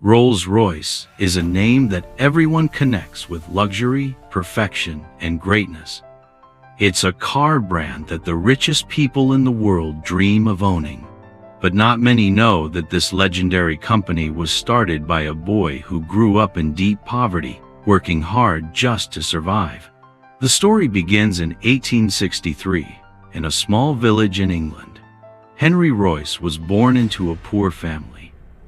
Rolls-Royce is a name that everyone connects with luxury, perfection, and greatness. It's a car brand that the richest people in the world dream of owning. But not many know that this legendary company was started by a boy who grew up in deep poverty, working hard just to survive. The story begins in 1863, in a small village in England. Henry Royce was born into a poor family.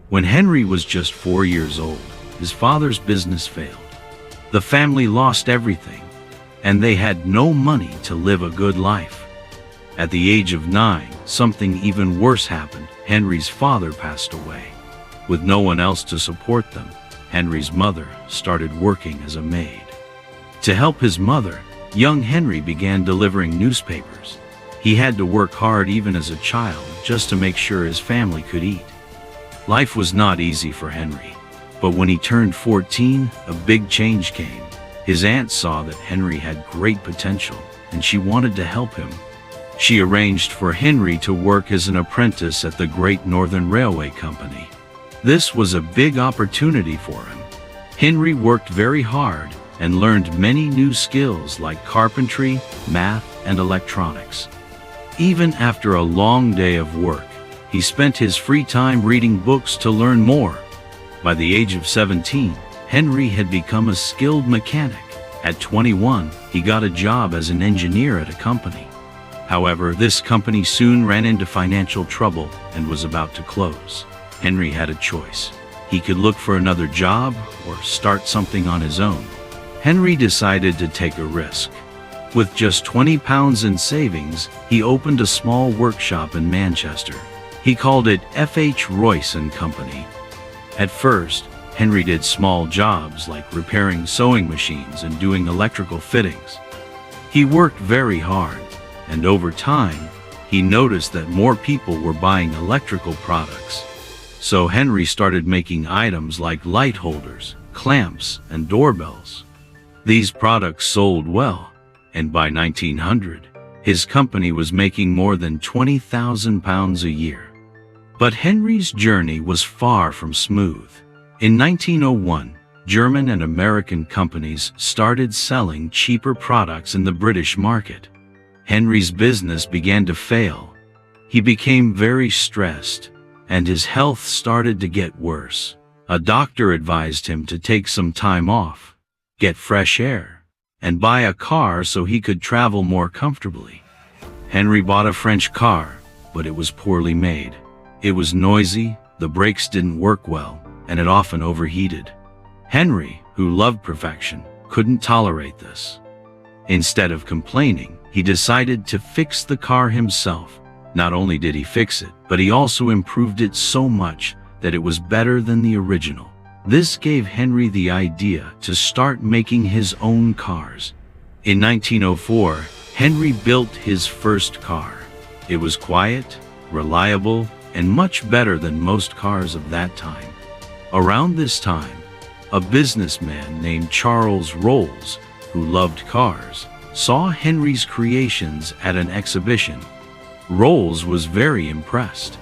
When Henry was just 4 years old, his father's business failed. The family lost everything, and they had no money to live a good life. At the age of 9, something even worse happened. Henry's father passed away. With no one else to support them, Henry's mother started working as a maid. To help his mother, young Henry began delivering newspapers. He had to work hard even as a child just to make sure his family could eat. Life was not easy for Henry, but when he turned 14, a big change came. His aunt saw that Henry had great potential, and she wanted to help him. She arranged for Henry to work as an apprentice at the Great Northern Railway Company. This was a big opportunity for him. Henry worked very hard and learned many new skills like carpentry, math, and electronics. Even after a long day of work, he spent his free time reading books to learn more. By the age of 17, Henry had become a skilled mechanic. At 21, he got a job as an engineer at a company. However, this company soon ran into financial trouble and was about to close. Henry had a choice. He could look for another job or start something on his own. Henry decided to take a risk. With just £20 in savings, he opened a small workshop in Manchester. He called it F.H. Royce & Company. At first, Henry did small jobs like repairing sewing machines and doing electrical fittings. He worked very hard, and over time, he noticed that more people were buying electrical products. So Henry started making items like light holders, clamps, and doorbells. These products sold well, and by 1900, his company was making more than £20,000 a year. But Henry's journey was far from smooth. In 1901, German and American companies started selling cheaper products in the British market. Henry's business began to fail. He became very stressed, and his health started to get worse. A doctor advised him to take some time off, get fresh air, and buy a car so he could travel more comfortably. Henry bought a French car, but it was poorly made. It was noisy, the brakes didn't work well, and it often overheated. Henry, who loved perfection, couldn't tolerate this. Instead of complaining, he decided to fix the car himself. Not only did he fix it, but he also improved it so much that it was better than the original. This gave Henry the idea to start making his own cars. In 1904, Henry built his first car. It was quiet, reliable, and much better than most cars of that time. Around this time, a businessman named Charles Rolls, who loved cars, saw Henry's creations at an exhibition. Rolls was very impressed.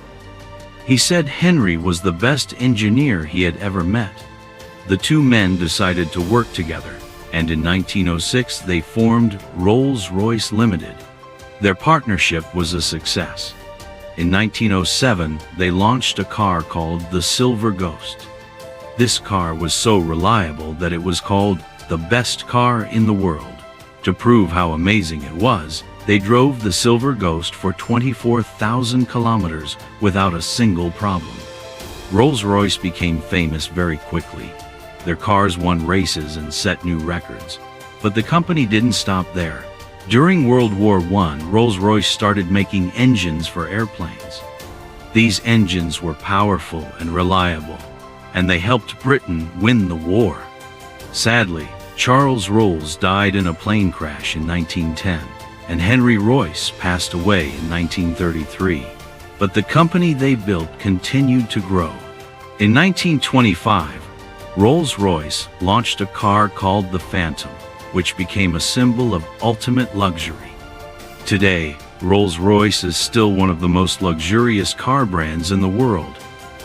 He said Henry was the best engineer he had ever met. The two men decided to work together, and in 1906 they formed Rolls-Royce Limited. Their partnership was a success. In 1907, they launched a car called the Silver Ghost. This car was so reliable that it was called the best car in the world. To prove how amazing it was, they drove the Silver Ghost for 24,000 kilometers without a single problem. Rolls-Royce became famous very quickly. Their cars won races and set new records. But the company didn't stop there. During World War I, Rolls-Royce started making engines for airplanes. These engines were powerful and reliable, and they helped Britain win the war. Sadly, Charles Rolls died in a plane crash in 1910, and Henry Royce passed away in 1933. But the company they built continued to grow. In 1925, Rolls-Royce launched a car called the Phantom, which became a symbol of ultimate luxury. Today, Rolls-Royce is still one of the most luxurious car brands in the world.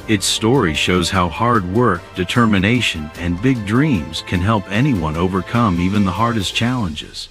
Its story shows how hard work, determination, and big dreams can help anyone overcome even the hardest challenges.